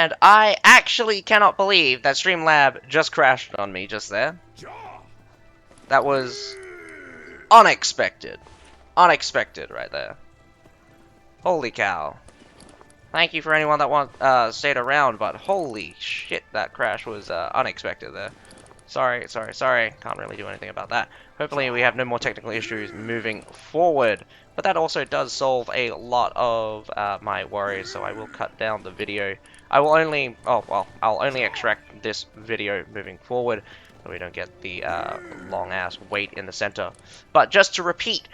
And I actually cannot believe that Streamlab just crashed on me just there. That was unexpected. Unexpected right there. Holy cow. Thank you for anyone that stayed around, but holy shit, that crash was unexpected there. Sorry. Can't really do anything about that. Hopefully we have no more technical issues moving forward. But that also does solve a lot of my worries, so I will cut down the video. I'll only extract this video moving forward, so we don't get the long-ass wait in the center. But just to repeat,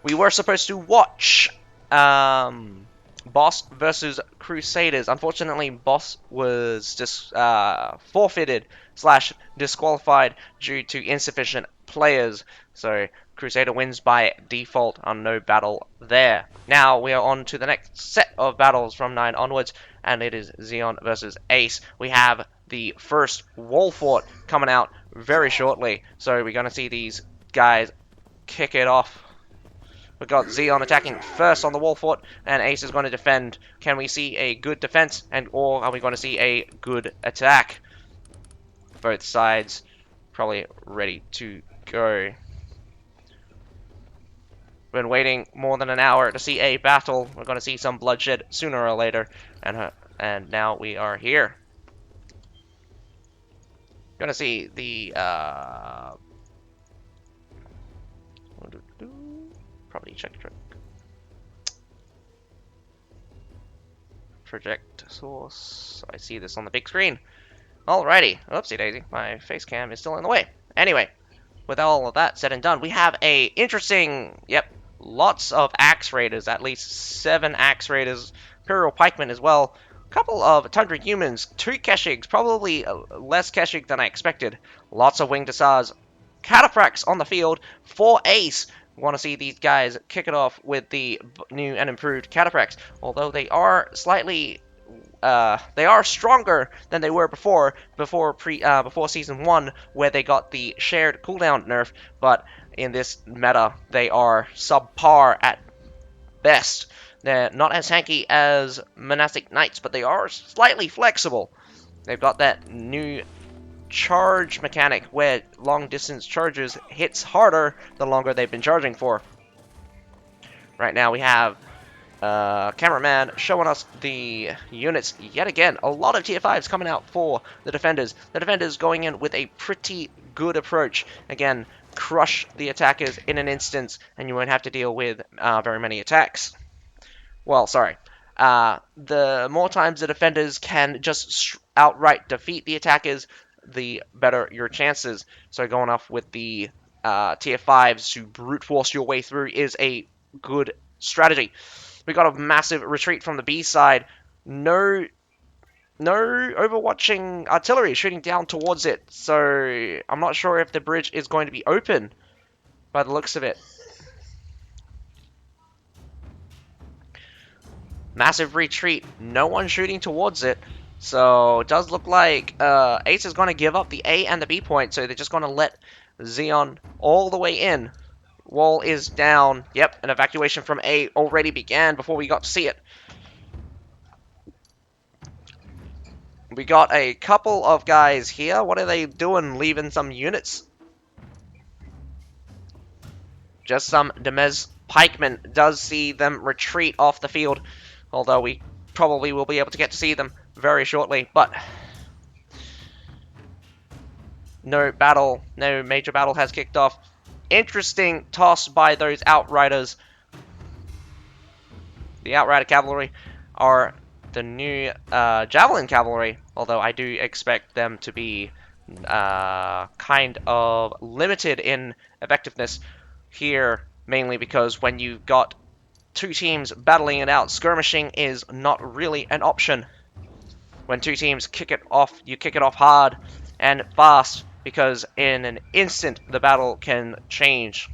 we were supposed to watch Boss versus Crusaders. Unfortunately, Boss was just forfeited / disqualified due to insufficient players. So Crusader wins by default on no battle there. Now we are on to the next set of battles from 9 onwards, and it is ZEON versus Ace. We have the first wall fort coming out very shortly. So we're going to see these guys kick it off. We've got ZEON attacking first on the wall fort, and Ace is going to defend. Can we see a good defense, or are we going to see a good attack? Both sides probably ready to go. Been waiting more than an hour to see a battle. We're going to see some bloodshed sooner or later, and now we are here. Going to see the probably check project source. I see this on the big screen. Alrighty. Oopsie daisy. My face cam is still in the way. Anyway, with all of that said and done, we have a interesting, lots of Axe Raiders, at least 7 Axe Raiders, Imperial Pikemen as well, a couple of Tundra Humans, 2 Keshigs, probably less Keshig than I expected, lots of Winged Hussars, Cataphracts on the field for Ace. Want to see these guys kick it off with the new and improved Cataphracts, although they are slightly they are stronger than they were before Season 1, where they got the shared cooldown nerf, but in this meta, they are subpar at best. They're not as tanky as Monastic Knights, but they are slightly flexible. They've got that new charge mechanic, where long-distance charges hits harder the longer they've been charging for. Right now, we have cameraman showing us the units yet again. A lot of tier 5s coming out for the defenders. The defenders going in with a pretty good approach. Again, crush the attackers in an instance, and you won't have to deal with very many attacks. Well, sorry. The more times the defenders can just outright defeat the attackers, the better your chances. So going off with the tier 5s to brute force your way through is a good strategy. We got a massive retreat from the B side. No overwatching artillery shooting down towards it. So I'm not sure if the bridge is going to be open by the looks of it. Massive retreat. No one shooting towards it. So it does look like Ace is going to give up the A and the B point. So they're just going to let ZEON all the way in. Wall is down. Yep, an evacuation from A already began before we got to see it. We got a couple of guys here. What are they doing, leaving some units? Just some Demez pikemen. Does see them retreat off the field, although we probably will be able to get to see them very shortly, but no major battle has kicked off. Interesting toss by those Outriders. The Outrider Cavalry are the new Javelin Cavalry, although I do expect them to be kind of limited in effectiveness here, mainly because when you've got 2 teams battling it out, skirmishing is not really an option. When 2 teams kick it off, you kick it off hard and fast, because in an instant the battle can change.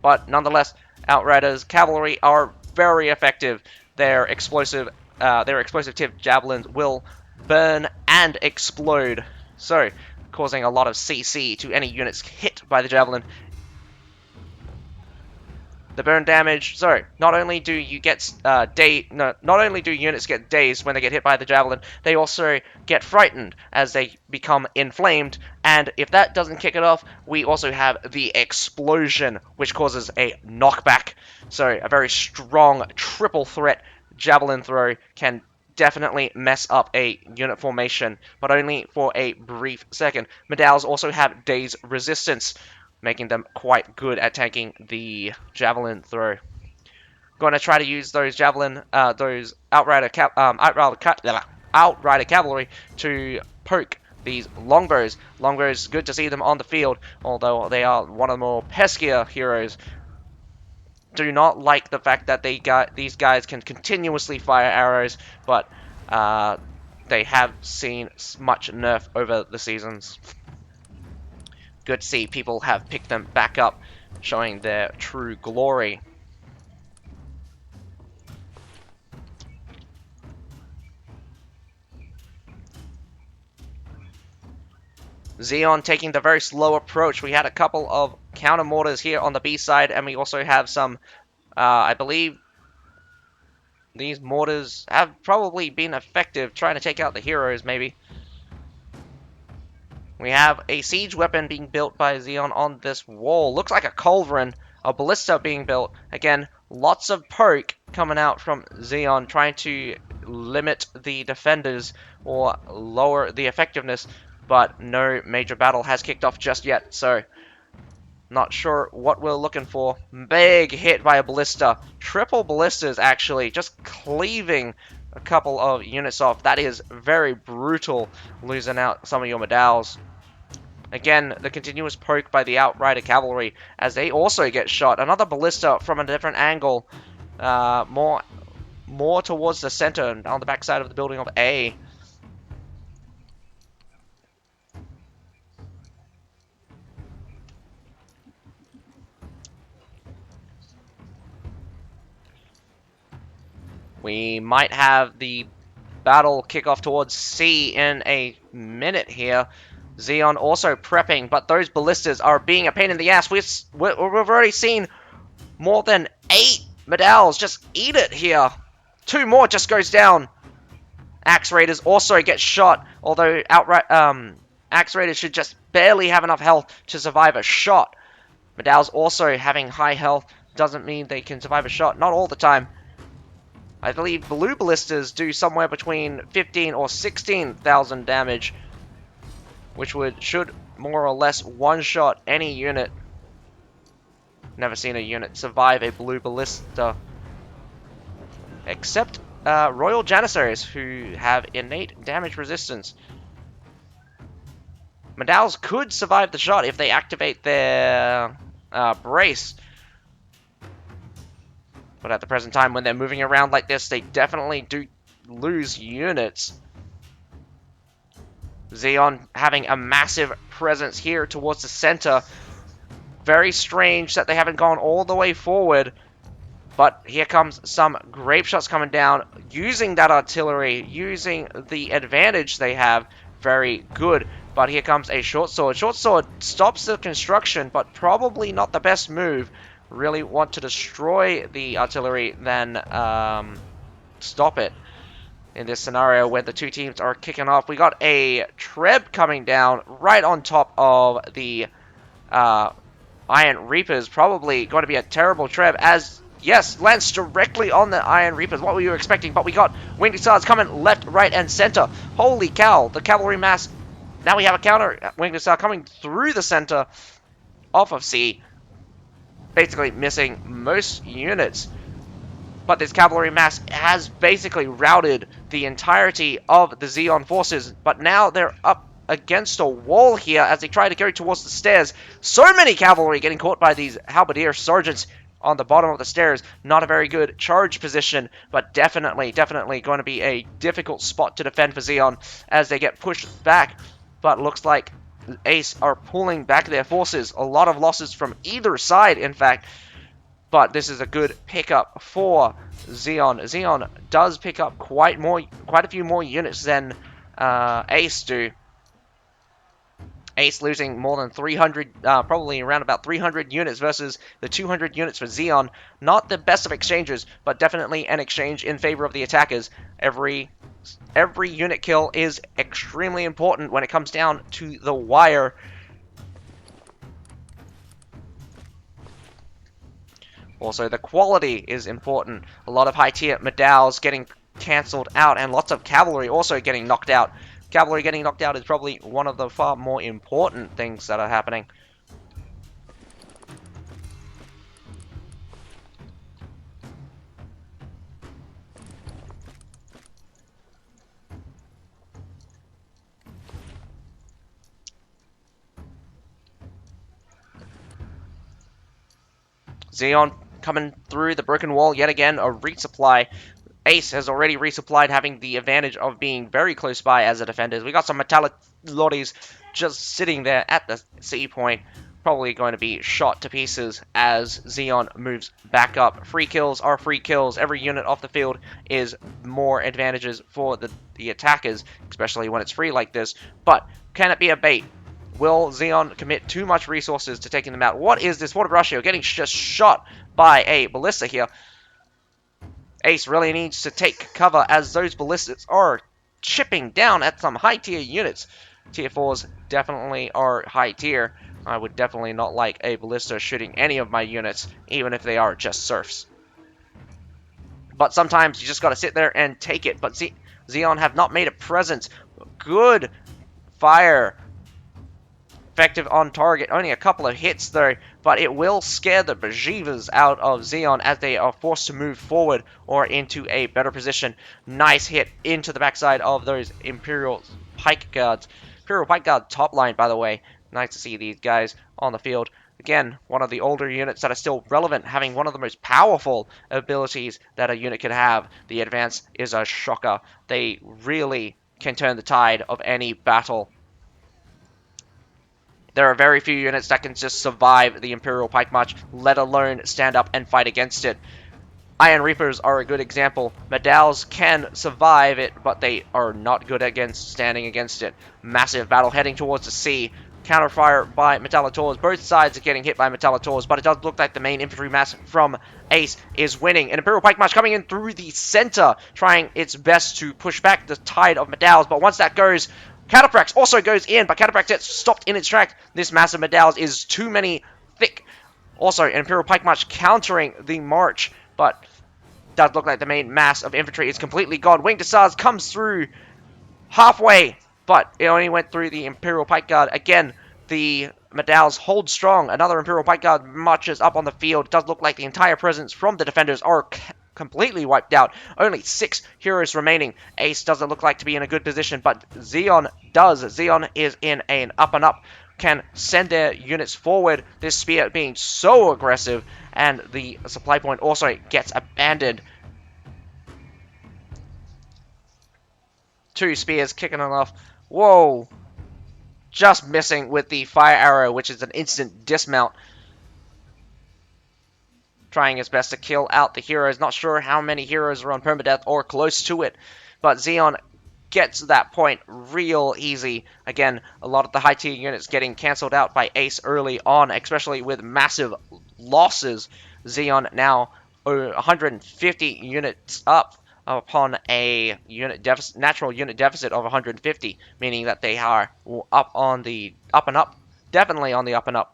But nonetheless, Outriders Cavalry are very effective. Their explosive tip javelins will burn and explode, so causing a lot of CC to any units hit by the javelin. the burn damage. So not only do you get not only do units get dazed when they get hit by the javelin, they also get frightened as they become inflamed. And if that doesn't kick it off, we also have the explosion, which causes a knockback. So a very strong triple threat javelin throw can definitely mess up a unit formation, but only for a brief second. Medals also have daze resistance, making them quite good at tanking the javelin throw. Going to try to use those those outrider cavalry to poke these longbows. Longbows, good to see them on the field, although they are one of the more peskier heroes. Do not like the fact that these guys can continuously fire arrows, but they have seen much nerf over the seasons. Good to see people have picked them back up, showing their true glory. ZEON taking the very slow approach. We had a couple of counter mortars here on the B side, and we also have some, I believe, these mortars have probably been effective trying to take out the heroes, maybe. We have a siege weapon being built by ZEON on this wall. Looks like a culverin, a ballista being built. Again, lots of poke coming out from ZEON, trying to limit the defenders or lower the effectiveness, but no major battle has kicked off just yet, so not sure what we're looking for. Big hit by a ballista. Triple ballistas, actually, just cleaving a couple of units off. That is very brutal, losing out some of your medals. Again, the continuous poke by the Outrider Cavalry as they also get shot. Another ballista from a different angle, more towards the center on the backside of the building of A. We might have the battle kick off towards C in a minute here. ZEON also prepping, but those ballistas are being a pain in the ass. We've already seen more than 8 medals just eat it here. 2 more just goes down. Axe Raiders also get shot, although Axe Raiders should just barely have enough health to survive a shot. Medals also having high health doesn't mean they can survive a shot, not all the time. I believe blue ballistas do somewhere between 15 or 16,000 damage, which should more or less one-shot any unit. Never seen a unit survive a blue ballista, except Royal Janissaries, who have innate damage resistance. Medals could survive the shot if they activate their brace. But at the present time, when they're moving around like this, they definitely do lose units. ZEON having a massive presence here towards the center. Very strange that they haven't gone all the way forward. But here comes some grape shots coming down. Using that artillery, using the advantage they have. Very good. But here comes a short sword. Short sword stops the construction, but probably not the best move. Really want to destroy the artillery than stop it in this scenario where the two teams are kicking off. We got a Treb coming down right on top of the Iron Reapers. Probably going to be a terrible Treb as, yes, lands directly on the Iron Reapers. What were you expecting? But we got Winged Hussars coming left, right, and center. Holy cow, the cavalry mass. Now we have a counter Winged Hussar coming through the center off of C. Basically missing most units. But this cavalry mass has basically routed the entirety of the ZEON forces. But now they're up against a wall here as they try to go towards the stairs. So many cavalry getting caught by these halberdier sergeants on the bottom of the stairs. Not a very good charge position, but definitely going to be a difficult spot to defend for ZEON as they get pushed back. But looks like Ace are pulling back their forces. A lot of losses from either side, in fact. But this is a good pickup for ZEON. ZEON does pick up quite a few more units than Ace do. Ace losing more than 300, probably around about 300 units versus the 200 units for ZEON. Not the best of exchanges, but definitely an exchange in favor of the attackers. Every unit kill is extremely important when it comes down to the wire. Also, the quality is important. A lot of high-tier medals getting cancelled out, and lots of cavalry also getting knocked out. Cavalry getting knocked out is probably one of the far more important things that are happening. ZEON coming through the broken wall yet again, a resupply. Ace has already resupplied, having the advantage of being very close by as a defender. We got some metallic lotties just sitting there at the C point, probably going to be shot to pieces as ZEON moves back up. Free kills are free kills. Every unit off the field is more advantages for the attackers, especially when it's free like this. But can it be a bait? Will ZEON commit too much resources to taking them out? What is this? Water Brashio getting just shot by a ballista here. Ace really needs to take cover as those ballistas are chipping down at some high tier units. Tier 4s definitely are high tier. I would definitely not like a ballista shooting any of my units, even if they are just serfs. But sometimes you just got to sit there and take it. But ZEON have not made a presence. Good fire. Effective on target, only a couple of hits though, but it will scare the bejeevers out of ZEON as they are forced to move forward or into a better position. Nice hit into the backside of those Imperial Pike Guards. Imperial Pike Guard top line, by the way. Nice to see these guys on the field. Again, one of the older units that are still relevant, having one of the most powerful abilities that a unit could have. The Advance is a shocker. They really can turn the tide of any battle. There are very few units that can just survive the Imperial Pike March, let alone stand up and fight against it. Iron Reapers are a good example. Medals can survive it, but they are not good against standing against it. Massive battle heading towards the sea. Counterfire by Metallators. Both sides are getting hit by Metallators, but it does look like the main infantry mass from Ace is winning. An Imperial Pike March coming in through the center, trying its best to push back the tide of Medals, but once that goes, Cataprax also goes in, but Cataprax gets stopped in its tracks. This mass of Medals is too many thick. Also, an Imperial Pike March countering the march, but does look like the main mass of infantry is completely gone. Winged Hussars comes through halfway, but it only went through the Imperial Pike Guard. Again, the Medals hold strong. Another Imperial Pike Guard marches up on the field. It does look like the entire presence from the defenders are completely wiped out. Only 6 heroes remaining. Ace doesn't look like to be in a good position, but ZEON does. ZEON is in an up and up, can send their units forward. This spear being so aggressive, and the supply point also gets abandoned. 2 spears kicking it off. Whoa! Just missing with the fire arrow, which is an instant dismount. Trying his best to kill out the heroes. Not sure how many heroes are on permadeath or close to it, but ZEON gets to that point real easy. Again, a lot of the high tier units getting cancelled out by Ace early on, especially with massive losses. ZEON now 150 units up upon a natural unit deficit of 150, meaning that they are up on the up and up, definitely on the up and up.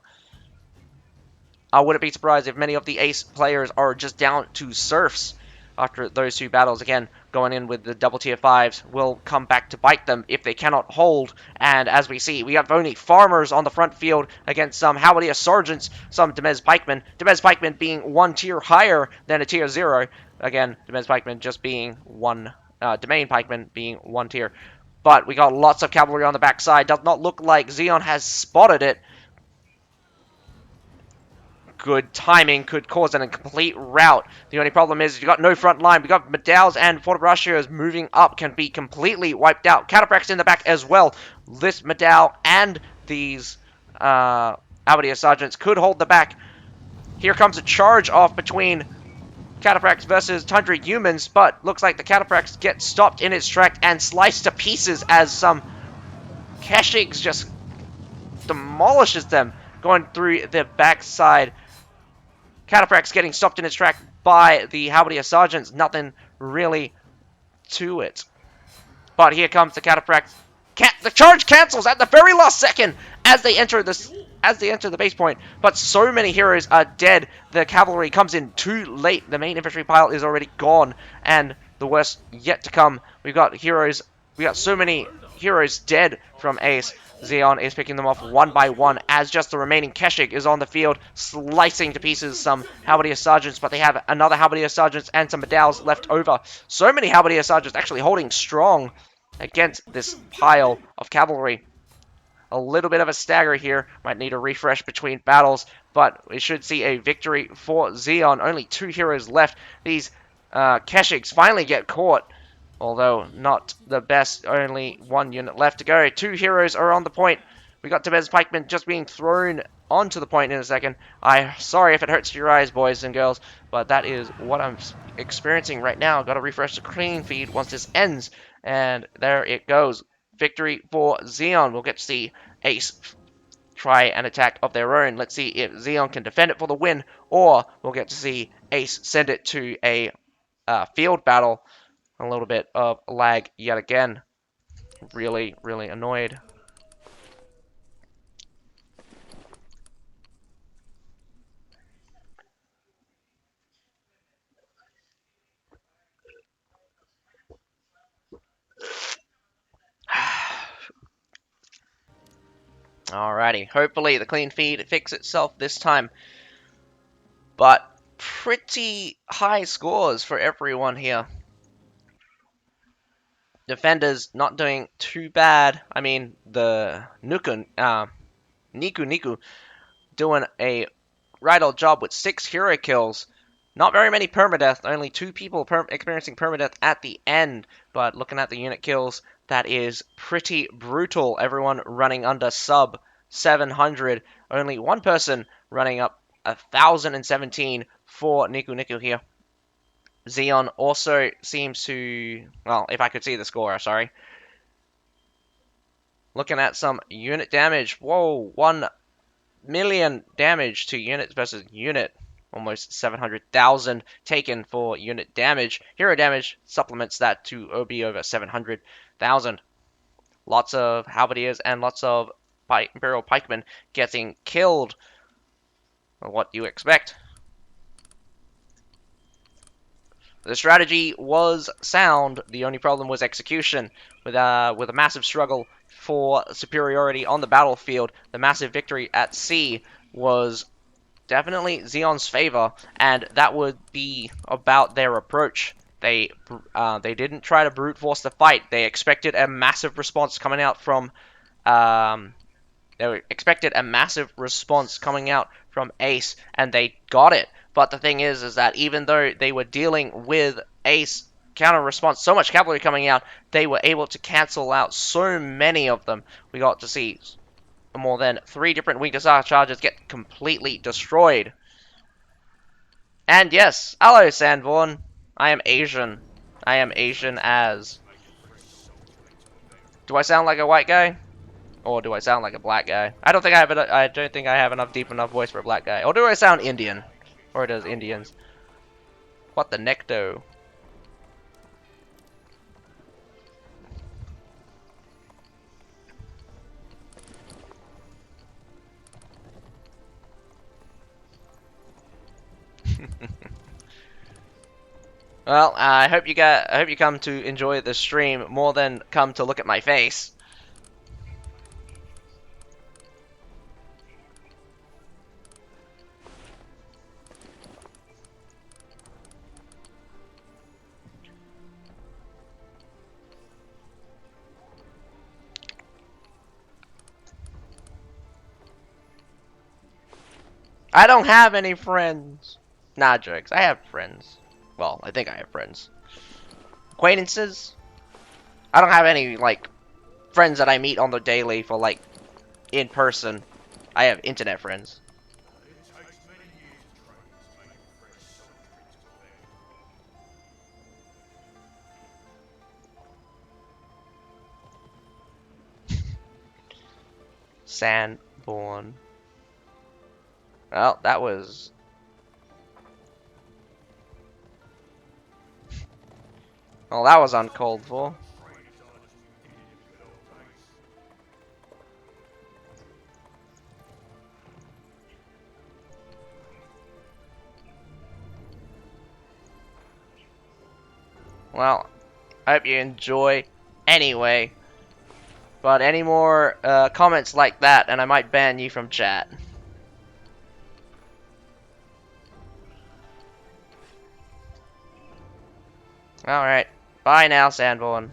I wouldn't be surprised if many of the Ace players are just down to serfs after those 2 battles. Again, going in with the double tier 5s will come back to bite them if they cannot hold. And as we see, we have only farmers on the front field against some Halberdier sergeants, some Demez pikemen. Demez pikemen being 1 tier higher than a tier 0. Again, Demez pikemen just being 1, Domain pikemen being 1 tier. But we got lots of cavalry on the backside. Does not look like ZEON has spotted it. Good timing could cause a complete rout. The only problem is you got no front line. We got Medals and Fortibratios moving up, can be completely wiped out. Cataprax in the back as well. This Medal and these Halberdier sergeants could hold the back. Here comes a charge off between Cataprax versus Tundra humans, but looks like the Cataprax gets stopped in its track and sliced to pieces as some Keshigs just demolishes them, going through their backside. Cataphrax getting stopped in its track by the Halberdier Sergeants. Nothing really to it. But here comes the Cataphrax. The charge cancels at the very last second as they enter the base point. But so many heroes are dead. The cavalry comes in too late. The main infantry pile is already gone, and the worst yet to come. We got so many heroes dead from Ace. ZEON is picking them off one by one as just the remaining Keshik is on the field, slicing to pieces some Halberdier Sergeants, but they have another Halberdier Sergeants and some Medals left over. So many Halberdier Sergeants actually holding strong against this pile of cavalry. A little bit of a stagger here. Might need a refresh between battles, but we should see a victory for ZEON. Only 2 heroes left. These Keshiks finally get caught, although not the best. Only 1 unit left to go. 2 heroes are on the point. We got Tebez Pikeman just being thrown onto the point in a second. Sorry if it hurts your eyes, boys and girls, but that is what I'm experiencing right now. Got to refresh the clean feed once this ends, and there it goes. Victory for ZEON. We'll get to see Ace try an attack of their own. Let's see if ZEON can defend it for the win, or we'll get to see Ace send it to a field battle. A little bit of lag yet again. Really, really annoyed. Alrighty, hopefully the clean feed fixes itself this time. But pretty high scores for everyone here. Defenders not doing too bad. I mean, the Niku doing a right old job with 6 hero kills. Not very many permadeath, only 2 people experiencing permadeath at the end. But looking at the unit kills, that is pretty brutal. Everyone running under sub 700. Only 1 person running up 1,017 for Niku here. ZEON also seems to, well, if I could see the score, sorry. Looking at some unit damage. Whoa, 1 million damage to units versus unit. Almost 700,000 taken for unit damage. Hero damage supplements that to be over 700,000. Lots of halberdiers and lots of Imperial pikemen getting killed. What do you expect? The strategy was sound. The only problem was execution. With a massive struggle for superiority on the battlefield, the massive victory at sea was definitely ZEON's favor, and that would be about their approach. They didn't try to brute force the fight. They expected a massive response coming out from Ace, and they got it. But the thing is that even though they were dealing with Ace counter response, so much cavalry coming out, they were able to cancel out so many of them. We got to see more than 3 different wing discharge charges get completely destroyed. And yes, hello Sanborn. I am Asian. I am Asian as. Do I sound like a white guy? Or do I sound like a black guy? I don't think I have enough deep enough voice for a black guy. Or do I sound Indian? Or does Indians? What the necto? Well, I hope you come to enjoy the stream more than come to look at my face. I don't have any friends. Nah, jokes. I have friends. Well, I think I have friends. Acquaintances? I don't have any, like, friends that I meet on the daily for, like, in person. I have internet friends. Born. Well, that was... Well, that was uncalled for. Well, I hope you enjoy anyway. But any more comments like that, and I might ban you from chat. Alright. Bye now, Sanborn.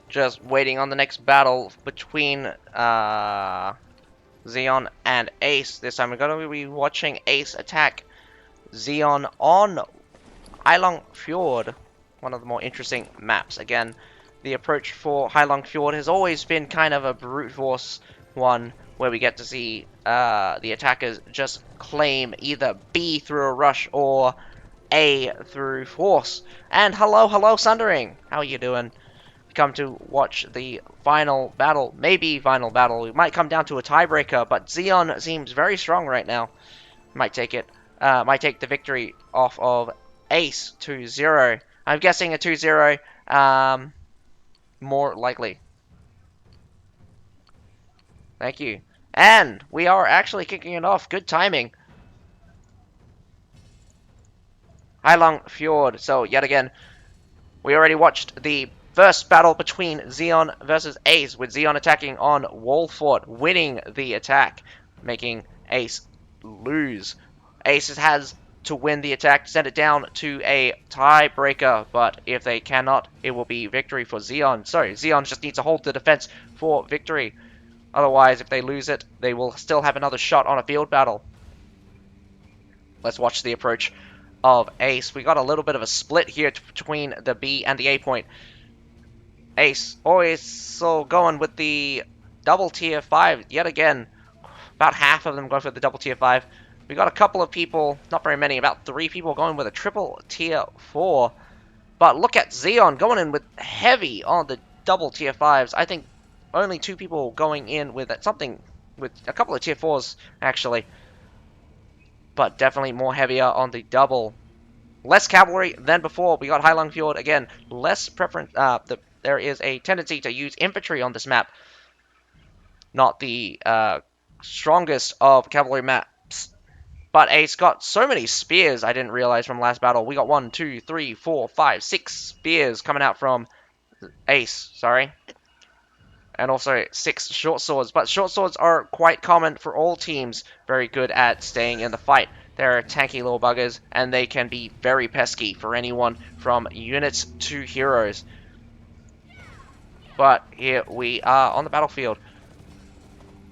Just waiting on the next battle between ZEON and Ace. This time we're going to be watching Ace attack ZEON on HEILUNG FJORD, one of the more interesting maps. Again, the approach for HEILUNG FJORD has always been kind of a brute force one, where we get to see the attackers just claim either B through a rush or A through force. And hello, Sundering! How are you doing? Come to watch the final battle, maybe final battle. It might come down to a tiebreaker, but ZEON seems very strong right now. Might take it, might take the victory off of Ace 2-0. I'm guessing a 2-0, more likely. Thank you. And we are actually kicking it off. Good timing. HEILUNG FJORD. So yet again, we already watched the first battle between ZEON versus Ace, with ZEON attacking on Wall Fort, winning the attack, making Ace lose. Ace has to win the attack to send it down to a tiebreaker, but if they cannot, it will be victory for ZEON. So ZEON just needs to hold the defense for victory. Otherwise, if they lose it, they will still have another shot on a field battle. Let's watch the approach of Ace. We got a little bit of a split here between the B and the A point. Ace always so going with the double tier 5 yet again. About half of them go for the double tier 5. We got a couple of people, not very many, about 3 people going with a triple tier 4. But look at ZEON going in with heavy on the double tier 5s. I think only 2 people going in with something, with a couple of tier 4s actually. But definitely more heavier on the double. Less cavalry than before. We got HEILUNG FJORD again. Less preference. There is a tendency to use infantry on this map. Not the strongest of cavalry maps. But Ace got so many spears I didn't realize from last battle. We got 1, 2, 3, 4, 5, 6 spears coming out from Ace. Sorry. And also 6 short swords. But short swords are quite common for all teams. Very good at staying in the fight. They're tanky little buggers, and they can be very pesky for anyone from units to heroes. But here we are on the battlefield.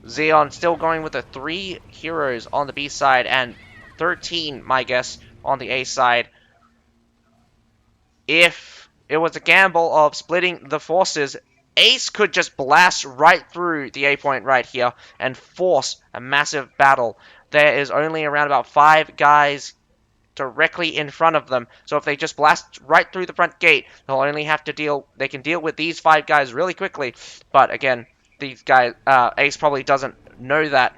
ZEON still going with the 3 heroes on the B side and 13, my guess, on the A side. If it was a gamble of splitting the forces, Ace could just blast right through the A point right here and force a massive battle. There is only around about 5 guys directly in front of them, so if they just blast right through the front gate, they'll only have to they can deal with these 5 guys really quickly. But again, these guys, Ace probably doesn't know that.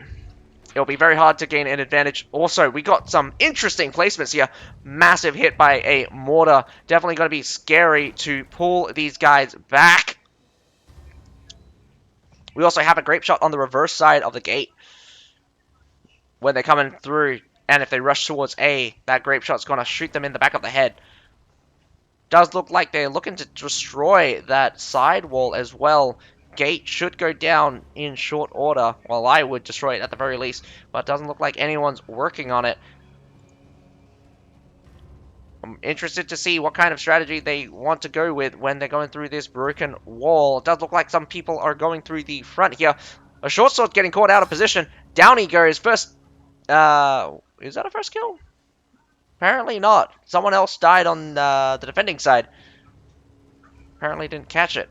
It'll be very hard to gain an advantage. Also, we got some interesting placements here. Massive hit by a mortar. Definitely going to be scary to pull these guys back. We also have a grape shot on the reverse side of the gate when they're coming through. And if they rush towards A, that grape shot's going to shoot them in the back of the head. Does look like they're looking to destroy that side wall as well. gate should go down in short order. Well, I would destroy it at the very least, but it doesn't look like anyone's working on it. I'm interested to see what kind of strategy they want to go with when they're going through this broken wall. It does look like some people are going through the front here. A short sword getting caught out of position. Down he goes. First, is that a first kill? Apparently not. Someone else died on the defending side. Apparently didn't catch it.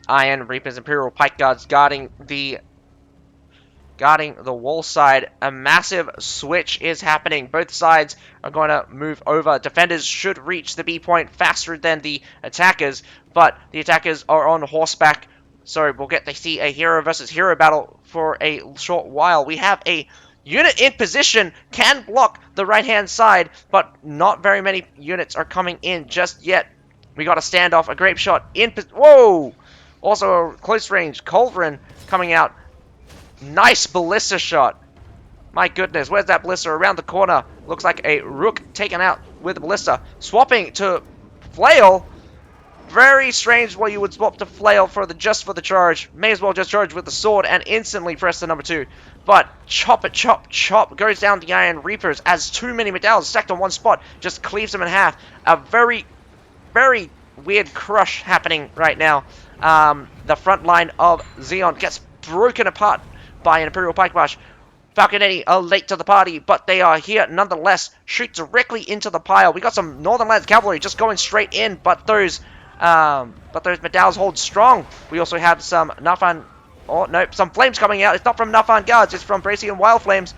Iron Reapers, Imperial Pike Guards guarding the wall side. A massive switch is happening. Both sides are going to move over. Defenders should reach the B point faster than the attackers, but the attackers are on horseback, so we'll get to see a hero versus hero battle for a short while. We have a unit in position, can block the right-hand side, but not very many units are coming in just yet. We got a standoff, a grape shot in... Whoa! Also a close range Culverin coming out. Nice ballista shot. My goodness, where's that ballista? Around the corner. Looks like a rook taken out with a ballista. Swapping to flail. Very strange why you would swap to flail for just for the charge. May as well just charge with the sword and instantly press the number 2. But chop it, chop, chop. Goes down the Iron Reapers as too many medallions stacked on one spot. Just cleaves them in half. A very, very weird crush happening right now. The front line of ZEON gets broken apart by an Imperial Pike Barge. Falconetti are late to the party, but they are here nonetheless. Shoot directly into the pile. We got some Northern Lands cavalry just going straight in, but those medallions hold strong. We also have some Nafan, some flames coming out. It's not from Nafan guards, it's from Bracian Wild Flames.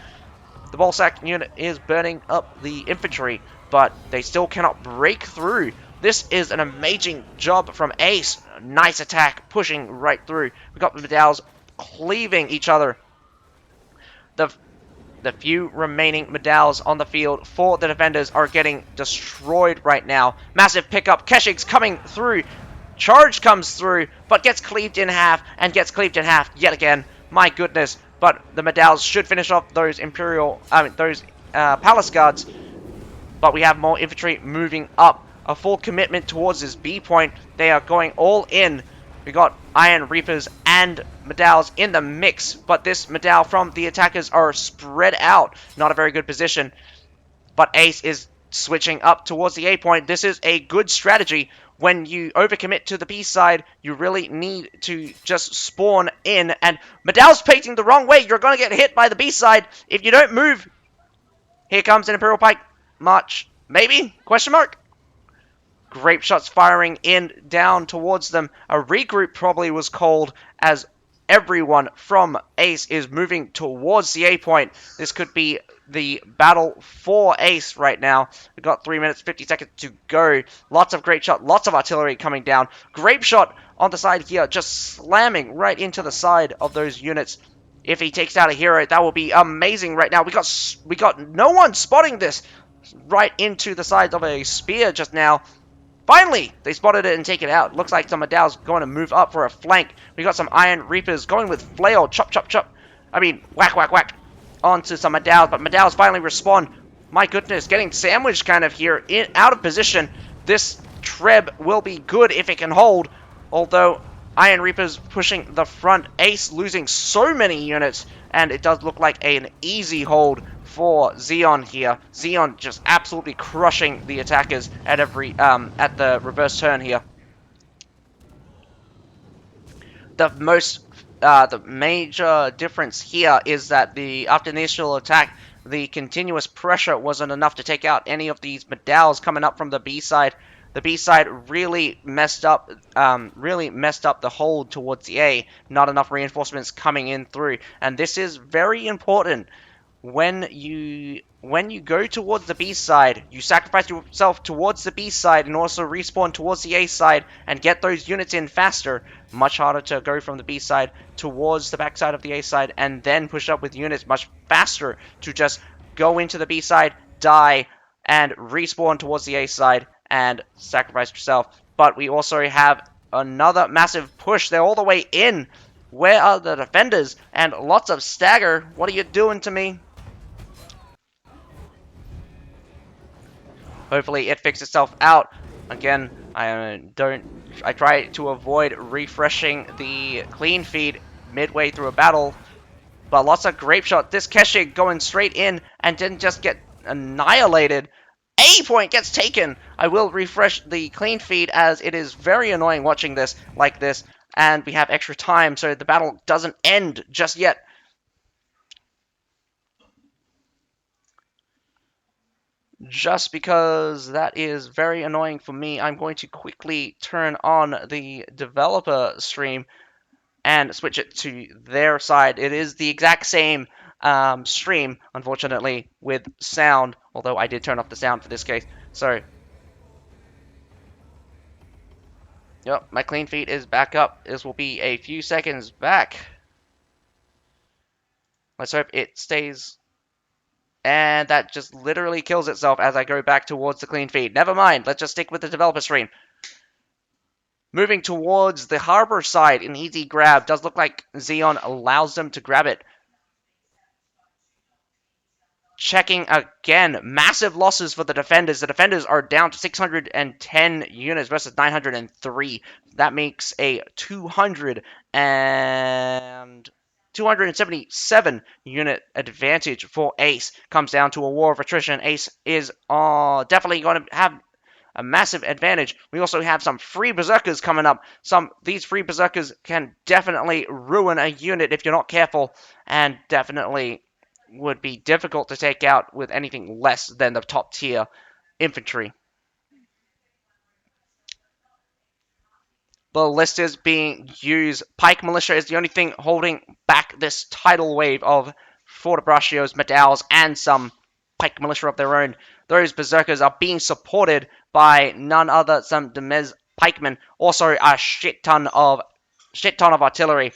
The Bolsack unit is burning up the infantry, but they still cannot break through. This is an amazing job from Ace. Nice attack, pushing right through. We got the medallions cleaving each other. The few remaining medallions on the field for the defenders are getting destroyed right now. Massive pickup. Keshig's coming through. Charge comes through, but gets cleaved in half, and gets cleaved in half yet again. My goodness. But the medallions should finish off those Palace Guards. But we have more infantry moving up. A full commitment towards this B point. They are going all in. We got Iron Reapers and medallions in the mix, but this medal from the attackers are spread out. Not a very good position, but Ace is switching up towards the A point. This is a good strategy. When you overcommit to the B side, you really need to just spawn in, and medal's facing the wrong way. You're going to get hit by the B side if you don't move. Here comes an Imperial Pike March. Maybe? Question mark? Grape shots firing in down towards them. A regroup probably was called as everyone from Ace is moving towards the A point. This could be the battle for Ace right now. We've got 3 minutes, 50 seconds to go. Lots of grape shot, lots of artillery coming down. Grape shot on the side here, just slamming right into the side of those units. If he takes out a hero, that will be amazing right now. We got no one spotting this right into the side of a spear just now. Finally, they spotted it and take it out. Looks like some medal's going to move up for a flank. We got some Iron Reapers going with flail. Chop, chop, chop. I mean, whack, whack, whack. Onto some medal's, but medal's finally respawn. My goodness, getting sandwiched kind of here. Out of position. This Treb will be good if it can hold. Although, Iron Reapers pushing the front. Ace losing so many units. And it does look like an easy hold for ZEON here. ZEON just absolutely crushing the attackers at at the reverse turn here. The major difference here is that after the initial attack, the continuous pressure wasn't enough to take out any of these medallions coming up from the B side. The B side really messed up the hold towards the A. Not enough reinforcements coming in through, and this is very important. When you go towards the B side, you sacrifice yourself towards the B side and also respawn towards the A side and get those units in faster. Much harder to go from the B side towards the back side of the A side and then push up with units much faster to just go into the B side, die, and respawn towards the A side and sacrifice yourself. But we also have another massive push. They're all the way in. Where are the defenders? And lots of stagger. What are you doing to me? Hopefully it fixed itself out. Again, I try to avoid refreshing the clean feed midway through a battle, but lots of grape shot. This Keshig going straight in and didn't just get annihilated. A point gets taken. I will refresh the clean feed as it is very annoying watching this like this, and we have extra time so the battle doesn't end just yet. Just because that is very annoying for me, I'm going to quickly turn on the developer stream and switch it to their side. It is the exact same stream, unfortunately, with sound, although I did turn off the sound for this case. So, yep, my clean feed is back up. This will be a few seconds back. Let's hope it stays. And that just literally kills itself as I go back towards the clean feed. Never mind, let's just stick with the developer stream. Moving towards the harbor side, an easy grab. Does look like ZEON allows them to grab it. Checking again, massive losses for the defenders. The defenders are down to 610 units versus 903. That makes a 277 unit advantage for Ace. Comes down to a war of attrition. Ace is definitely going to have a massive advantage. We also have some free berserkers coming up. These free berserkers can definitely ruin a unit if you're not careful, and definitely would be difficult to take out with anything less than the top tier infantry. Ballistas being used. Pike Militia is the only thing holding back this tidal wave of Fortebraccios, Medals, and some Pike Militia of their own. Those Berserkers are being supported by none other than Demez Pikemen. Also, a shit ton of artillery.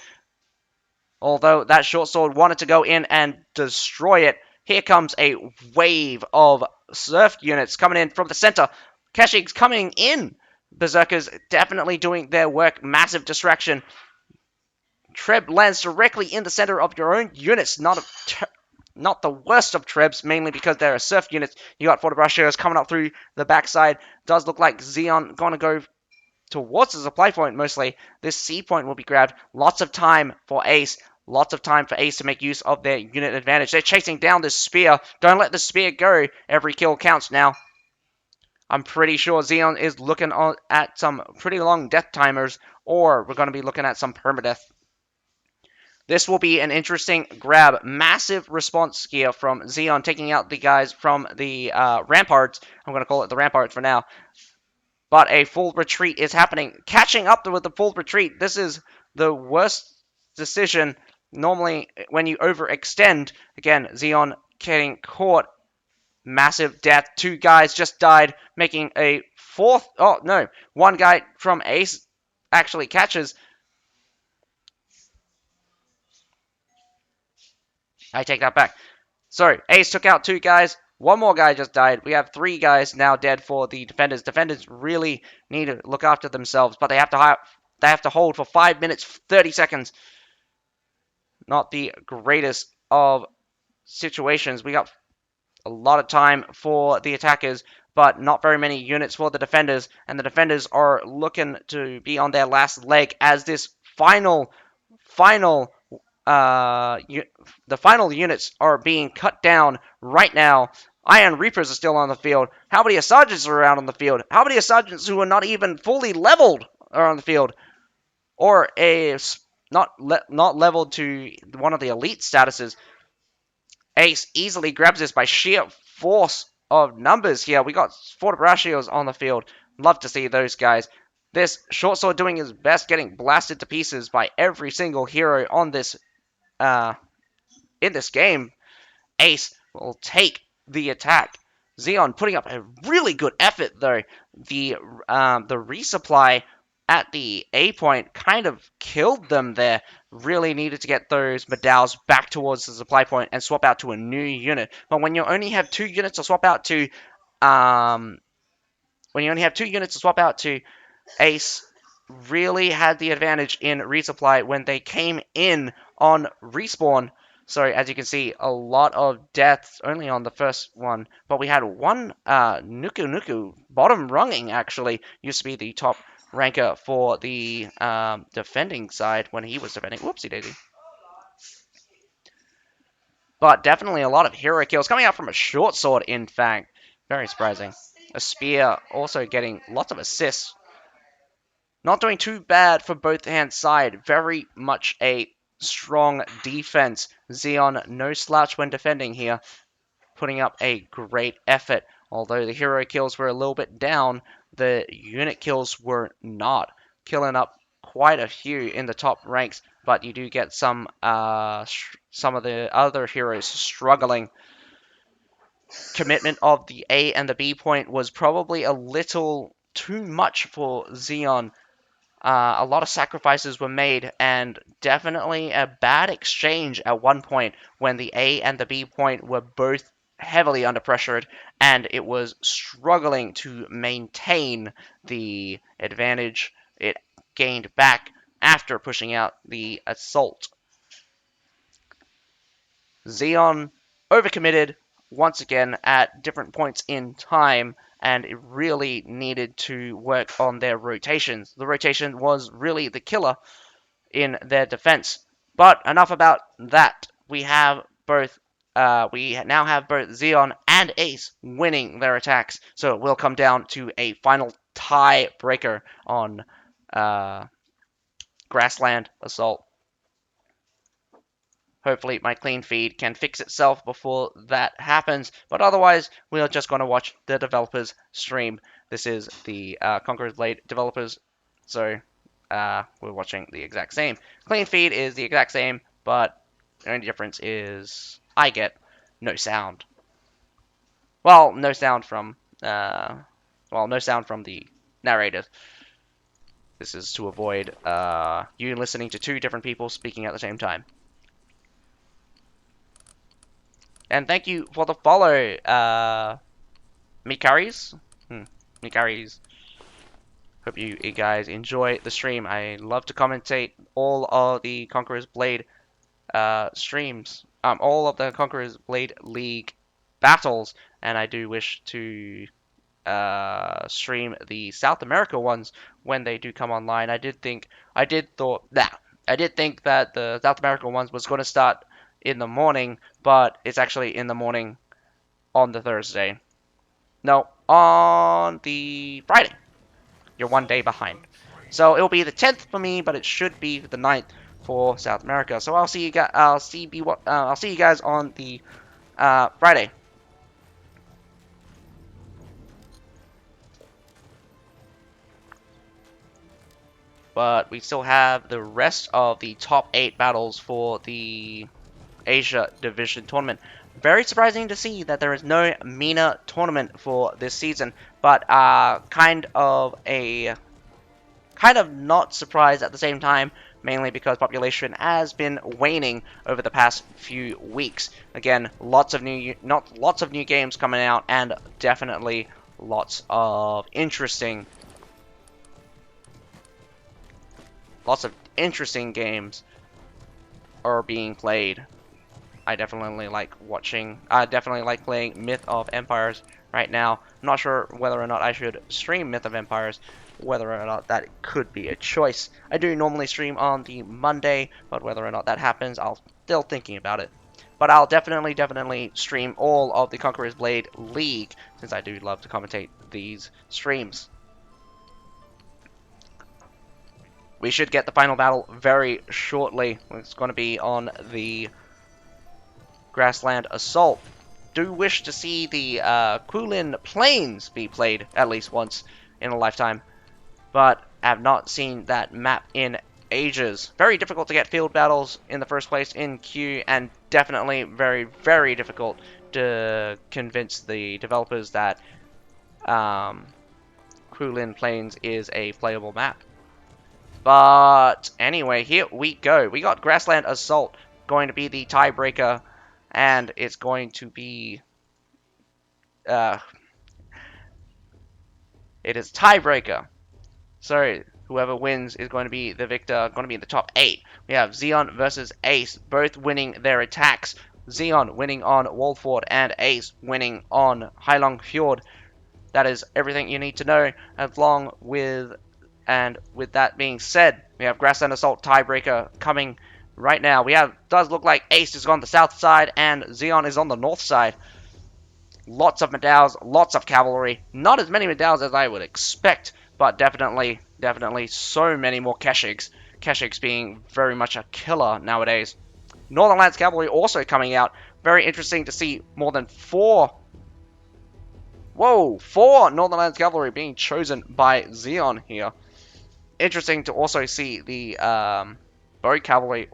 Although that short sword wanted to go in and destroy it, here comes a wave of surf units coming in from the center. Keshig's coming in. Berserkers definitely doing their work. Massive distraction. Treb lands directly in the center of your own units. Not the worst of Trebs, mainly because there are surf units. You got Fortebraccios coming up through the backside. Does look like ZEON gonna go towards the supply point mostly. This C point will be grabbed. Lots of time for Ace. Lots of time for Ace to make use of their unit advantage. They're chasing down this spear. Don't let the spear go. Every kill counts now. I'm pretty sure ZEON is looking at some pretty long death timers, or we're going to be looking at some permadeath. This will be an interesting grab. Massive response here from ZEON, taking out the guys from the ramparts. I'm going to call it the ramparts for now. But a full retreat is happening. Catching up with the full retreat. This is the worst decision normally when you overextend. Again, ZEON getting caught. Massive death. 2 guys just died, making a 4th. Oh, no. 1 guy from Ace actually catches. I take that back. So, Ace took out 2 guys. 1 more guy just died. We have 3 guys now dead for the defenders. Defenders really need to look after themselves, but they have to hold for 5 minutes 30 seconds. Not the greatest of situations. We got a lot of time for the attackers, but not very many units for the defenders, and the defenders are looking to be on their last leg as this the final units are being cut down right now. Iron Reapers are still on the field. How many sergeants are around on the field? How many sergeants who are not even fully leveled are on the field? Or not leveled to one of the elite statuses. Ace easily grabs this by sheer force of numbers here. We got Fortebraccios on the field. Love to see those guys. This short sword doing his best, getting blasted to pieces by every single hero on this in this game. Ace will take the attack. ZEON putting up a really good effort though. The resupply at the A point kind of killed them there. Really needed to get those medals back towards the supply point and swap out to a new unit. But when you only have 2 units to swap out to, Ace really had the advantage in resupply when they came in on respawn. So as you can see, a lot of deaths only on the first one, but we had one Nuku bottom runging actually used to be the top ranker for the defending side when he was defending. Whoopsie daisy. But definitely a lot of hero kills coming out from a short sword, in fact. Very surprising. A spear also getting lots of assists. Not doing too bad for both hands side. Very much a strong defense. ZEON no slouch when defending here. Putting up a great effort. Although the hero kills were a little bit down, the unit kills were not. Killing up quite a few in the top ranks, but you do get some of the other heroes struggling. Commitment of the A and the B point was probably a little too much for ZEON. A lot of sacrifices were made, and definitely a bad exchange at one point when the A and the B point were both heavily under pressured, and it was struggling to maintain the advantage it gained back after pushing out the assault. ZEON overcommitted once again at different points in time, and it really needed to work on their rotations. The rotation was really the killer in their defense. But enough about that. We now have both ZEON and Ace winning their attacks, so it will come down to a final tiebreaker on Grassland Assault. Hopefully my clean feed can fix itself before that happens, but otherwise we are just going to watch the developers stream. This is the Conqueror's Blade developers, so we're watching the exact same. Clean feed is the exact same, but the only difference is I get no sound. Well, no sound from the narrator. This is to avoid you listening to two different people speaking at the same time. And thank you for the follow, Mikaris. Mikaris. Hope you guys enjoy the stream. I love to commentate all of the Conqueror's Blade streams. All of the Conqueror's Blade League battles. And I do wish to stream the South America ones when they do come online. I did think that the South America ones was going to start in the morning, but it's actually in the morning on the Thursday. No, on the Friday. You're 1 day behind. So it'll be the 10th for me, but it should be the 9th for South America. So I'll see you guys. I'll see you guys on the Friday. But we still have the rest of the top 8 battles for the Asia Division Tournament. Very surprising to see that there is no MENA tournament for this season, but kind of not surprised at the same time, mainly because population has been waning over the past few weeks. Again, lots of new games coming out, and definitely lots of interesting games are being played. I definitely like playing Myth of Empires right now. I'm not sure whether or not I should stream Myth of Empires, whether or not that could be a choice. I do normally stream on the Monday, but whether or not that happens, I'm still thinking about it. But I'll definitely stream all of the Conqueror's Blade League, since I do love to commentate these streams. We should get the final battle very shortly. It's going to be on the Grassland Assault. Do wish to see the Kulin Plains be played at least once in a lifetime, but have not seen that map in ages. Very difficult to get field battles in the first place in queue, and definitely very, very difficult to convince the developers that Kulin Plains is a playable map. But anyway, here we go. We got Grassland Assault going to be the tiebreaker, and it's going to be it is tiebreaker. So Whoever wins is going to be the victor, going to be in the top 8. We have ZEON versus Ace, both winning their attacks. ZEON winning on Walford and Ace winning on HEILUNG FJORD. That is everything you need to know. And with that being said, we have Grassland Assault tiebreaker coming right now. Does look like Ace is on the south side and ZEON is on the north side. Lots of medals, lots of cavalry. Not as many medals as I would expect, but definitely so many more Keshiks. Keshiks being very much a killer nowadays. Northern Lands Cavalry also coming out. Very interesting to see more than 4 Northern Lands Cavalry being chosen by ZEON here. Interesting to also see the Bow Cavalry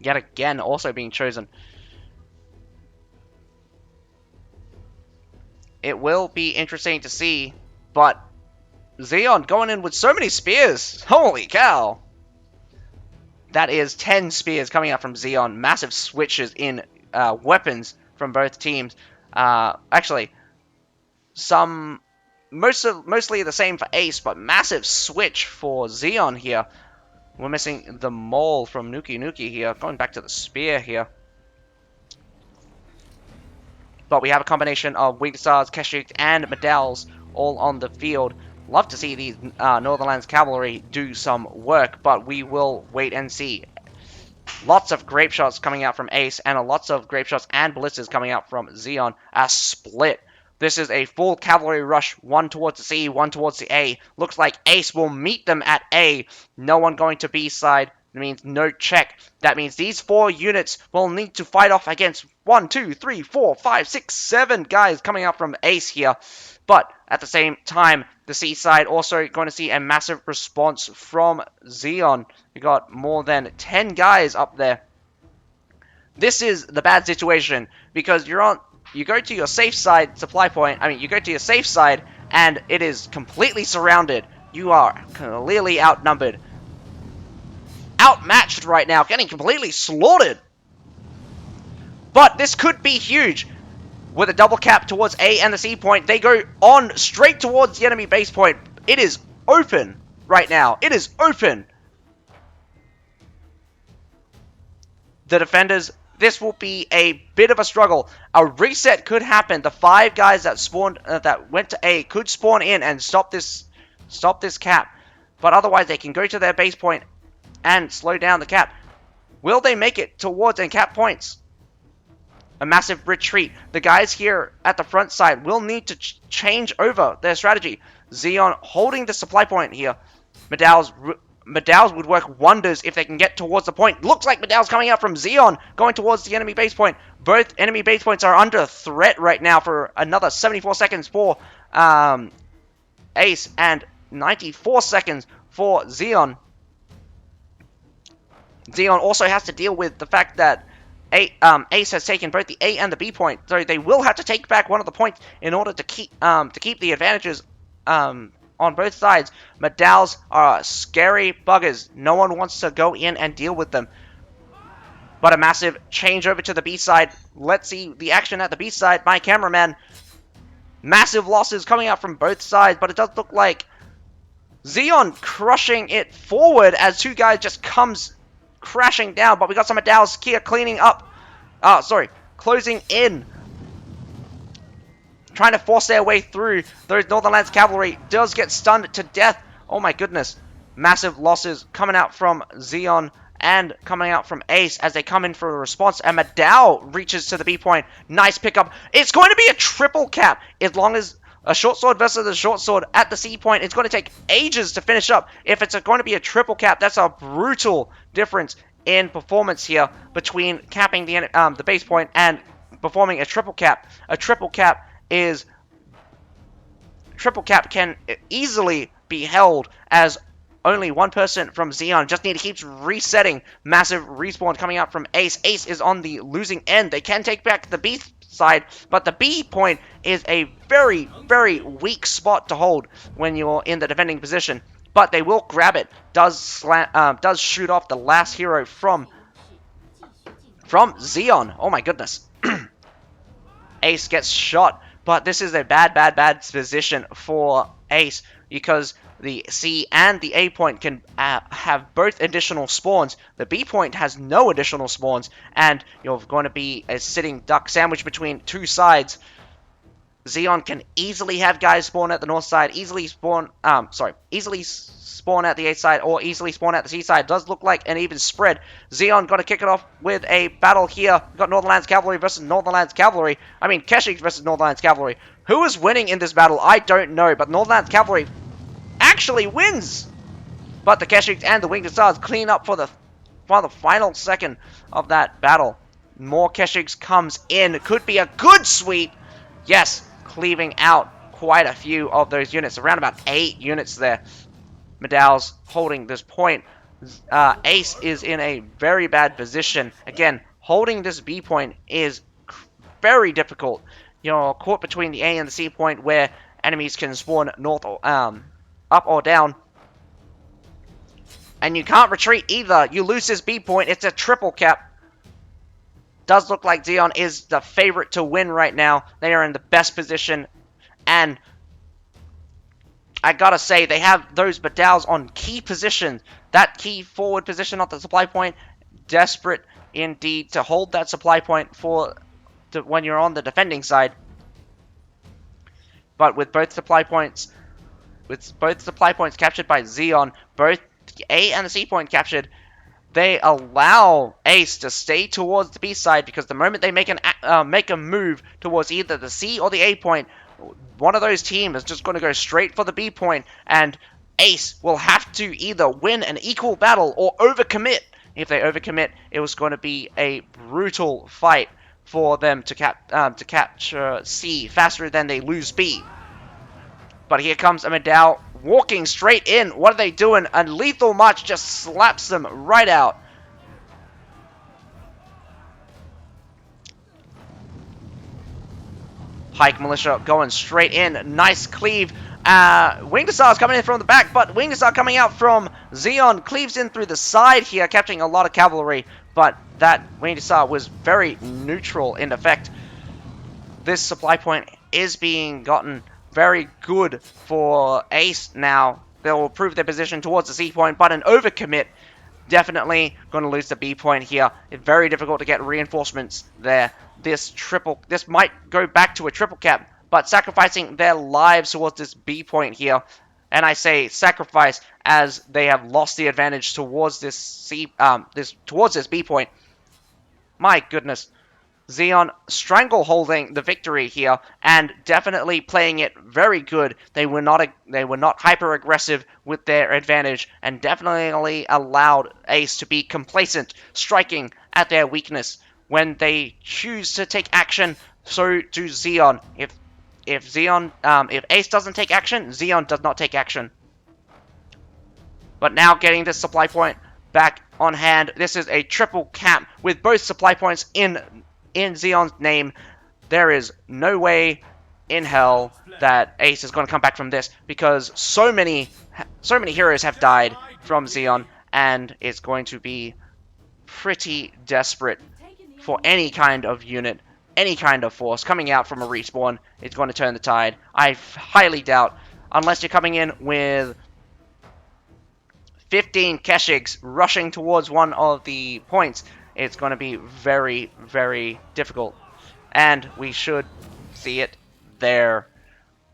yet again also being chosen. It will be interesting to see, but ZEON going in with so many spears. Holy cow. That is 10 spears coming out from ZEON. Massive switches in weapons from both teams. Actually, mostly the same for Ace, but massive switch for ZEON here. We're missing the Maul from Nuki here. Going back to the spear here. But we have a combination of Winged Stars, Keshiks, and Medals all on the field. Love to see these Northern Lands Cavalry do some work, but we will wait and see. Lots of grape shots coming out from Ace, and lots of grape shots and ballistas coming out from ZEON. A split. This is a full cavalry rush, one towards the C, one towards the A. Looks like Ace will meet them at A. No one going to B side. That means no check. That means these 4 units will need to fight off against 1, 2, 3, 4, 5, 6, 7 guys coming out from Ace here. But at the same time, the C side also going to see a massive response from ZEON. We got more than 10 guys up there. This is the bad situation because you go to your safe side supply point. You go to your safe side and it is completely surrounded. You are clearly outnumbered. Outmatched right now, getting completely slaughtered. But this could be huge. With a double cap towards A and the C point, they go on straight towards the enemy base point. It is open right now. It is open. The defenders, this will be a bit of a struggle. A reset could happen. The 5 guys that spawned, that went to A, could spawn in and stop this cap. But otherwise, they can go to their base point and slow down the cap. Will they make it towards and cap points? A massive retreat. The guys here at the front side will need to change over their strategy. ZEON holding the supply point here. Medals would work wonders if they can get towards the point. Looks like Medals coming out from ZEON, going towards the enemy base point. Both enemy base points are under threat right now for another 74 seconds for Ace and 94 seconds for ZEON. ZEON also has to deal with the fact that Ace has taken both the A and the B point, so they will have to take back one of the points in order to keep the advantages on both sides. Medals are scary buggers. No one wants to go in and deal with them. But a massive change over to the B side. Let's see the action at the B side. My cameraman. Massive losses coming out from both sides, but it does look like ZEON crushing it forward as 2 guys just comes crashing down, but we got some Medals here cleaning up. Closing in. Trying to force their way through. Those Northern Lands Cavalry does get stunned to death. Oh my goodness. Massive losses coming out from ZEON and coming out from Ace as they come in for a response. And Medal reaches to the B point. Nice pickup. It's going to be a triple cap. As long as a short sword versus a short sword at the C point, it's going to take ages to finish up. If it's going to be a triple cap, that's a brutal difference in performance here between capping the base point and performing a triple cap. A triple cap can easily be held as only one person from ZEON just need to keep resetting. Massive respawn coming out from Ace. Ace is on the losing end. They can take back the B side, but the B point is a very, very weak spot to hold when you're in the defending position. But they will grab it. Does shoot off the last hero from ZEON. Oh my goodness. Ace gets shot, but this is a bad position for Ace because the C and the A point can have both additional spawns. The B point has no additional spawns, and you're going to be a sitting duck sandwich between two sides. ZEON can easily have guys spawn at the north side, easily spawn at the A side, or easily spawn at the C side. Does look like an even spread. ZEON got to kick it off with a battle here. We've got Northernlands Cavalry versus Northernlands Cavalry. I mean, Keshiks versus Northernlands Cavalry. Who is winning in this battle? I don't know, but Northernlands Cavalry actually wins. But the Keshiks and the Winged Stars clean up for the final second of that battle. More Keshiks comes in. Could be a good sweep. Yes, cleaving out quite a few of those units. Around about 8 units there. Medal's holding this point. Ace is in a very bad position. Again, holding this B point is very difficult. You're caught between the A and the C point where enemies can spawn north or up or down. And you can't retreat either. You lose this B point. It's a triple cap. Does look like ZEON is the favorite to win right now. They are in the best position. And I gotta say, they have those Badals on key positions. That key forward position at the supply point. Desperate indeed to hold that supply point when you're on the defending side. But with both supply points captured by ZEON, both the A and the C point captured, they allow Ace to stay towards the B side, because the moment they make a move towards either the C or the A point, one of those teams is just going to go straight for the B point, and Ace will have to either win an equal battle or overcommit. If they overcommit, it was going to be a brutal fight for them to capture C faster than they lose B. But here comes a Medal walking straight in. What are they doing? A lethal march just slaps them right out. Hike Militia going straight in. Nice cleave. Winged Stars coming in from the back, but Winged Star coming out from ZEON cleaves in through the side here, capturing a lot of cavalry. But that Winged Star was very neutral in effect. This supply point is being gotten very good for Ace now. They'll prove their position towards the C point, but an overcommit, definitely going to lose the B point here. It's very difficult to get reinforcements there. This might go back to a triple cap, but sacrificing their lives towards this B point here. And I say sacrifice as they have lost the advantage towards this towards this B point. My goodness. ZEON strangleholding the victory here, and definitely playing it very good. They were not hyper aggressive with their advantage, and definitely allowed Ace to be complacent, striking at their weakness. When they choose to take action, so do ZEON. If Ace doesn't take action, ZEON does not take action. But now getting this supply point back on hand. This is a triple cap with both supply points in ZEON's name. There is no way in hell that Ace is going to come back from this, because so many heroes have died from ZEON, and it's going to be pretty desperate for any kind of unit, any kind of force coming out from a respawn. It's going to turn the tide. I highly doubt, unless you're coming in with 15 Keshiks rushing towards one of the points, it's going to be very, very difficult. And we should see it there.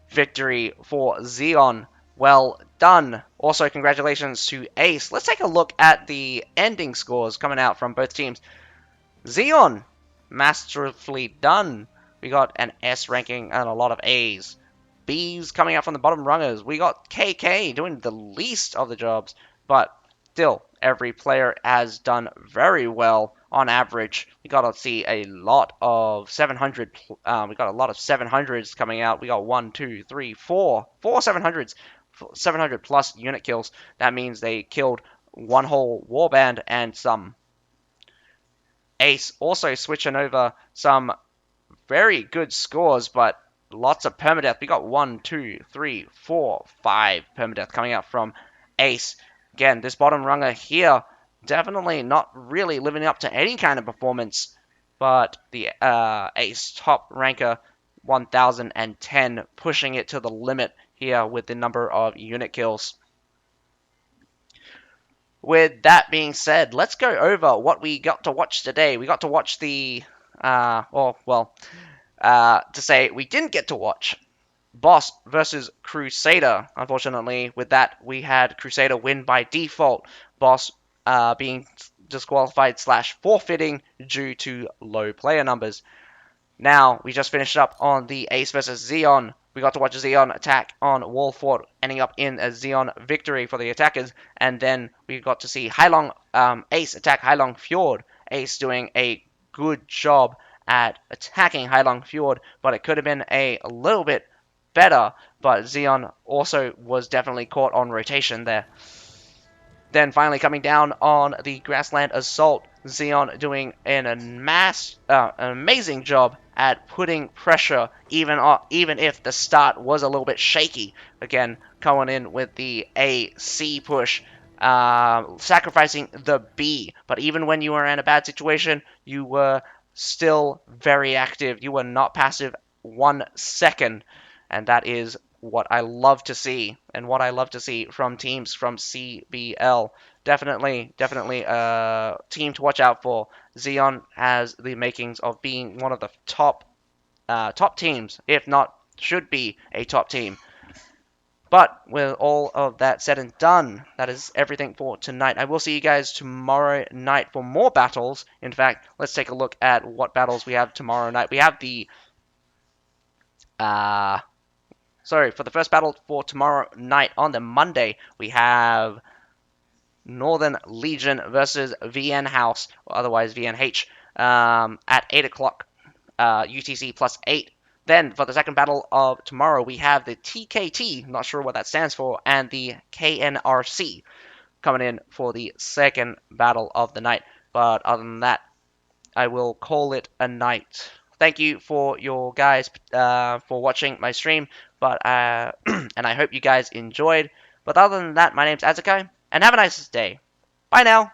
Victory for ZEON. Well done. Also, congratulations to Ace. Let's take a look at the ending scores coming out from both teams. ZEON, masterfully done. We got an S ranking and a lot of A's. B's coming out from the bottom rungers. We got KK doing the least of the jobs, but still, every player has done very well on average. We got to see a lot of 700. We got a lot of 700s coming out. We got 1, 2, 3, 4 700s, 700 plus unit kills. That means they killed one whole warband and some. Ace also switching over some very good scores, but lots of permadeath. We got 1, 2, 3, 4, 5 permadeath coming out from Ace. Again, this bottom runger here, definitely not really living up to any kind of performance, but the Ace top ranker 1010 pushing it to the limit here with the number of unit kills. With that being said, let's go over what we got to watch today. We got to watch the, to say we didn't get to watch Boss versus Crusader. Unfortunately, with that, we had Crusader win by default, Boss being disqualified / forfeiting due to low player numbers. Now, we just finished up on the Ace versus ZEON. We got to watch ZEON attack on Wall Fort, ending up in a ZEON victory for the attackers. And then we got to see HEILUNG Ace attack HEILUNG FJORD. Ace doing a good job at attacking HEILUNG FJORD, but it could have been a little bit better. But ZEON also was definitely caught on rotation there. Then finally coming down on the Grassland Assault, ZEON doing an amazing job at putting pressure, even if the start was a little bit shaky. Again, going in with the AC push, sacrificing the B. But even when you were in a bad situation, you were still very active. You were not passive 1 second, and that is what I love to see, and what I love to see from teams from CBL. Definitely a team to watch out for. ZEON has the makings of being one of the top teams, if not should be a top team. But with all of that said and done, that is everything for tonight. I will see you guys tomorrow night for more battles. In fact, let's take a look at what battles we have tomorrow night. We have the for the first battle for tomorrow night on the Monday, we have Northern Legion versus VN House, or otherwise VNH, at 8 o'clock UTC +8. Then for the second battle of tomorrow, we have the TKT, not sure what that stands for, and the KNRC coming in for the second battle of the night. But other than that, I will call it a night. Thank you for your guys for watching my stream, but and I hope you guys enjoyed. But other than that, my name's Azukai, and have a nice day. Bye now.